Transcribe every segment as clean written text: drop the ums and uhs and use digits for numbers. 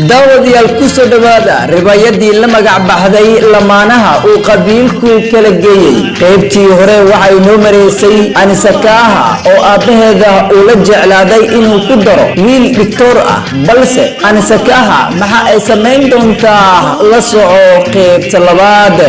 daawadayaal ku soo dhawaada riwaayadii la magac baxday lamaanaha uu qabiilku kala geeyay qaybtii hore waxay noo mareysay Anisakaaha oo aabaheeda uu la jeclaaday inuu ku daro wiil doctor ah balse Anisakaaha waxa ay sameyn doontaa la soco qaybta labaad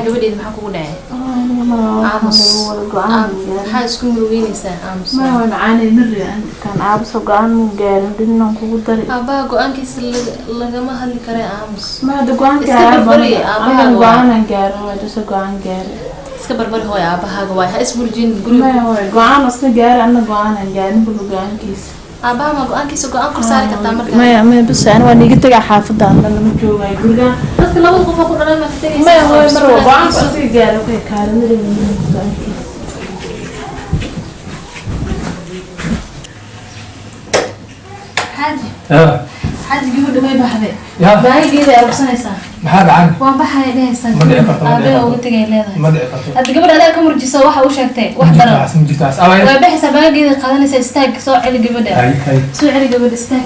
gabadheed maxaa kugu dhacay aamus maxaa isku murugeynaysaa aamus ma waan aanay mariyaan kan aamus go'aan mu gaarin dinnan kugu dari aabaha go'aankiisa lagama hadli karo aamus ma hada go'aanka aabaha go'aan gaaro waa dasa go'aan gaaro iska barbari hooy aabahaaga waa ha isburjin guriga ma hooy go'aan asna gaaro anna go'aan gaarin bulu go'aankiisa aabaha ma go'aankiisa go'aan kor saari kartaa markaa ma bas aan waa niga tagaa xaafada aan lama joogay guriga dadka labada qof oo ku dhalan ma ka tagaysaa ma hooy mar go'aan asna gaaro ka kaalinada go'aankiisa حاجة جيبوا دمي بحذي باقي كذا أرسنيسا محل عن وبحذي ليه سن أبي وقلت جاي ليه ما دعي قطع قبل هذا كم رجسوا واحد وشكتين واحد درا مجتاز وبحس باقي كذا قادني سيستاك سوء على قبل ده سوء على قبل استاك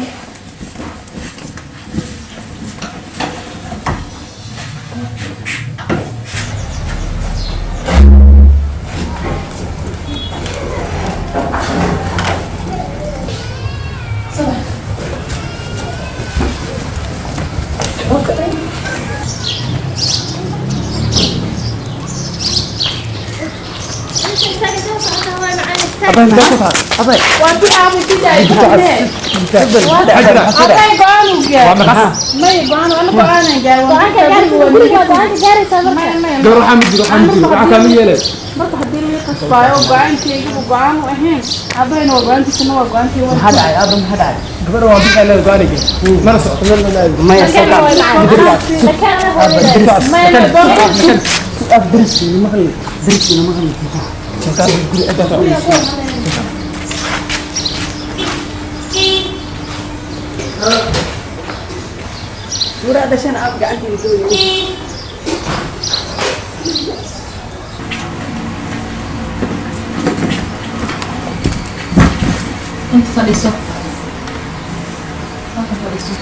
أبي وأنت عامل كده أنا قانو جاي ما يقانو أنا قانو جاي روح حمد روح كامل يلا ما تحضر لي قصبايا وقان تيجي وقان وهين أبين وقان تسمع وقان تي هذا أبم هذا قبل واحد قال له قال لي ما رسوا ما يسوق درسي ما خلي درسي ما خلي شكرا لك أدفع ورا دشان أبقى عندي بدوني أنت فلسو ما فلسو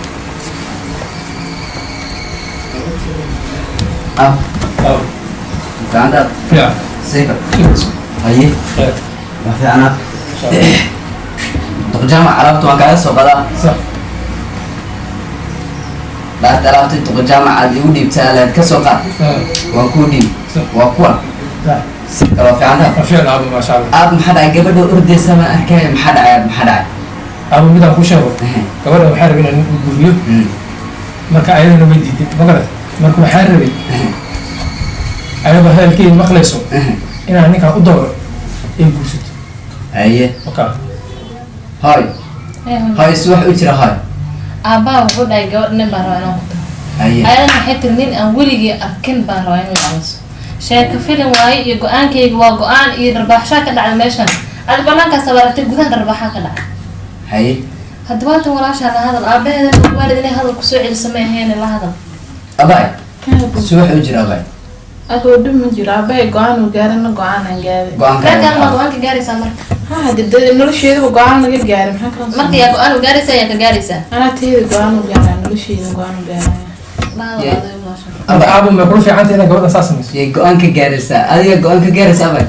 عندك يا سيكر هاي ما في أنا تقجمع عرفت وقاعد سوقلا صح لا تعرفت تقجمع عادي ودي بتاعك كسوقا وكودي وكوا سيكر في عندك في أنا أبو ما شاء الله أب محد قبل أردي سما أحكي محد أبو ميدا خوشه قبل محارب إن نقول marka ayadana way diiday magara markuu xarabay ayaba halkii maqlayso inaan ninka u dawro ee guursato aye okay hay suwax u jira hay aabaa wuxuu dhahay gabadhan baan rabaa inaan ku tago ayadana waxay tiri nin aan weligii arkin baan rabaa inaan caawiso sheeka filim waaye iyo go-aankayga waa go-aan iyo dharbaaxshaa ka dhacda meeshan adi banaankaas abaaragtay gudaha dharbaaxaa ka dhaca haye hadwaatan walaashaa la hadal aabaheeda waalid inay hadal kusoo celiso ma ahayn la hadal abay suwax u jira abay أقول دم جرا باي قانو جارنا قانا جاري كان ما قانك جاريسا مرك ها دد نور شيء وقانا لقى جاري مرك يا قانو جاريسا يا كجاريسا أنا تيجي قانو جاري نور شيء وقانو جاري أبو ما يقول في عندي أنا قبل أساسا يا قانك جاريسا أدي قانك جاريسا أبي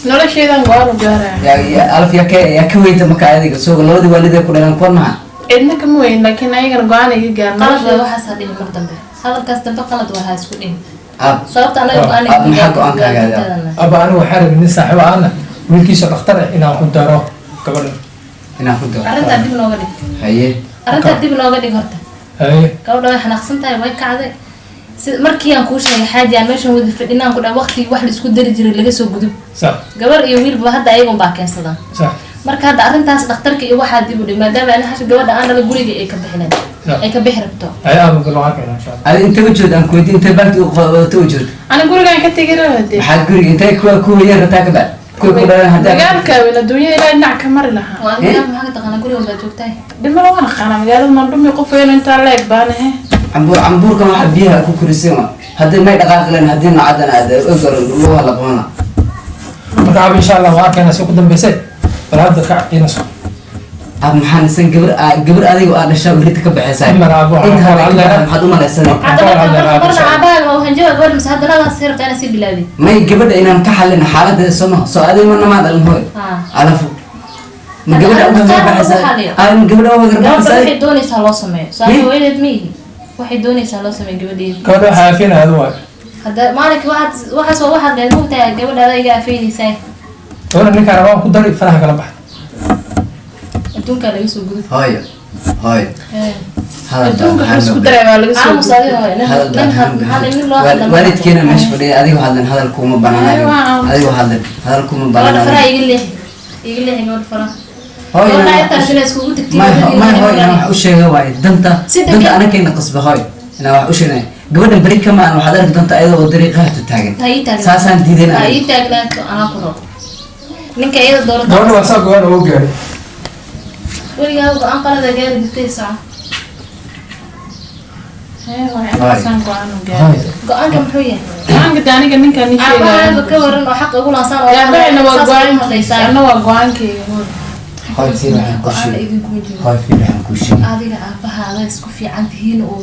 نور شيء قانو جاري يا ألف يا كويت مكانك سوق لودي والدي كلنا كنا إنك كموين لكن أي قانو يجاري قلب لو حسد لي مردم هذا كاستم قلب وهاس كلين صارت أنا محك عنك هذا أبا أنا وحارب الناس صاحب أنا ويلكيش أخترع إن أخذ داره قبل إن أخذ داره أنت أدي من وجدي هي أنت أدي من وجدي هرت هي قبل إحنا خصنتها وين كعده markii aan ku sheegay xaaji aan meeshan wada fadhinaan ku dhaa waqti wax la isku dari jiray laga soo gudub صح gabar iyo wiilba hadda ayagu baa keensadaan صح marka hadda arrintaas dhakhtarka iyo waxaa dib u dhig maadaama ana hasha gabadha aan dhala guriga ay ka bixineen ay ka bixi rabto ay aaba galo arkayna insha Allah adi inta wajud aan kuweydiin inta baagti u qabato wajud ana gurigaan ka tegi rabade maxaa guriga intay ku weeyaan rataa ka baa ku dhalan hadda magaalka wala dunya ilaa dhinac ka mari lahaa waa adiga maxaa ka taqaana guriga baa joogtay dhimo waan qana magaalada ma dhumi qof weyn inta leeg baanahe cambuurka waxa biyaha ku kurisay hadii may dhaqaaqleen hadii nacadana aad ogar loo wala qoona marka aaba insha Allah waa arkayna si ku dambeysay bal hadda ka inaso ab maxaan san gabar adiga aad dhashay wixii ka baxaysaa mar aaba maxaad u malaysanay marna aabaha oo hanjada gabadha mise hadda laga sirta ana si bilaadi may gabadha inaan ka xalin xaaladda soo adiga ma nama dalin hooy alafu ma gabadha uga baxaysaa ay gabadha uga gabadha baxaysaa waxay doonaysaa loo sameeyo saaxiib weynad mihi waxay doonaysaa loo sameeyo gabadheeda gabadha waxa afina aad waa hadda maalinka waxaas waa waxaad leed mugtahay gabadhaada iga afeynaysaa gabadha ninka rabaa ku dari faraha kala bax adduunka laga soo gudub hooy adduunka isku daray waa laga soo aamus adiga hooy nin loo hadla waalidkeena meesha fadhiya adiga hadlan hadal kuma banaanayo adiga hadal kuma gabadha banaanayo faraha iga leexi gabadha faraha hooy gabadha intaas inay iskugu tagtiin ma hooy inaan wax u sheega waaye danta anakayna qasba hooy inaan wax u sheegnay gabadhan beri kama aan waxaad arki doonta ayadoo dariiqaha taagan saasaan diidan ha ii taagnaato anaa ku rabo ninka iyada doorata gabadha waa saa go'aan oo gaaray weligaa go-aan qalada gaari jirtay saca go-aanka muxuu yahay go-aanka daaniga ninka nin aabahaaba ka waran oo xaq ugu laasaan oo yaabahayna waa go-aankeyga ana waa go-aankeyga hooy fiir waxaan ku sheegay hooy fiir waxaan ku sheegay adiga aabahaada isku fiican tihiin oo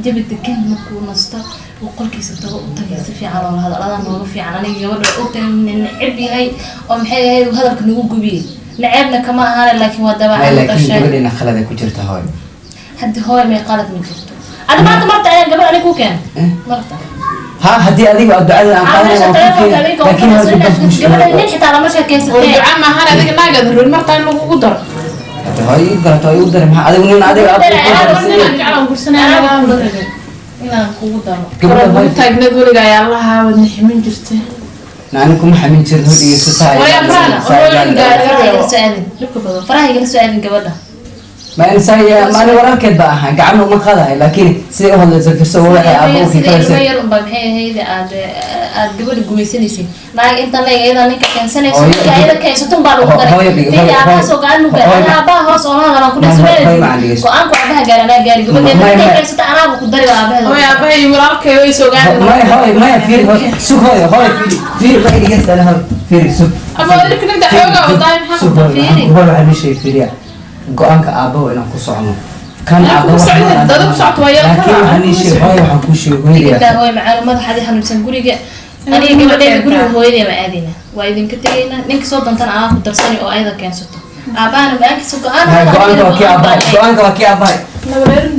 jabi degan markuu nasto uu qolkiisa tago u tagay si fiican loola hadalada nooga fiican aniga gabadha ogtahay neceb yahay oo maxay ahayd hadalka nagu gubiyey necebna kama ahaana laakiin waa dabaca laakiin gabadhina khalad ay ku jirta hooy haddi hooy may qalad ma jirto ada maanta marta ayaan gabadh aniga ku keen marta ha haddii adiga aad ducada aan qaadanay laakiin gabadha nin xitaa lama sheekaysatay duca maahan adiga naagada run marta in lagugu daro hooy garato ay u daray maxaa adiga nin adiga inaan kugu daro gabadha taagneed weliga ayaa allaha wadna ximin jirtay nani kuma xamin jirin hodiga si faraha igala soo aadin gabadha ma insaya maani walaalkeed ba ahaan gacmo uma qaadahay laakiin siday u hadlayso firso waxay aabowkii ilma yar unbaa maxay ahayd aad gabadha gumaysanaysid naag inta leeg iyada ninka keensanayso ninka iyada keensato baa lagu daray fidi aabahaasoo gacan nu gaari aabaha hoos oo hadalan ku dhasmeedi go-aanku aabaha gaari anaa gaari gabadheeda ninka keensata anaabu ku dari aabaheeda hooy aabahay walaalkay way soo gaari maya fiir sug hooy fiir ba idigeysana hooy fiir sug ama ilka ninta xooga wadaay maxaa ku fiiri waxaa meeshay fiiriya go-aanka aabaho inaan ku socno kan dada ku socto waa laakiin waxaan ii sheeg hooy waxaan kuu sheegay intaa hooy macaan madaxadii xanuunsan guriga aniga gabadheeda guriga hooyadee ma aadayna waa idinka tegaynaa ninka soo dantan anaa ku darsani oo ayada keensato aabahana go-aankiisa go-aanka waa kii aabahay nabareerin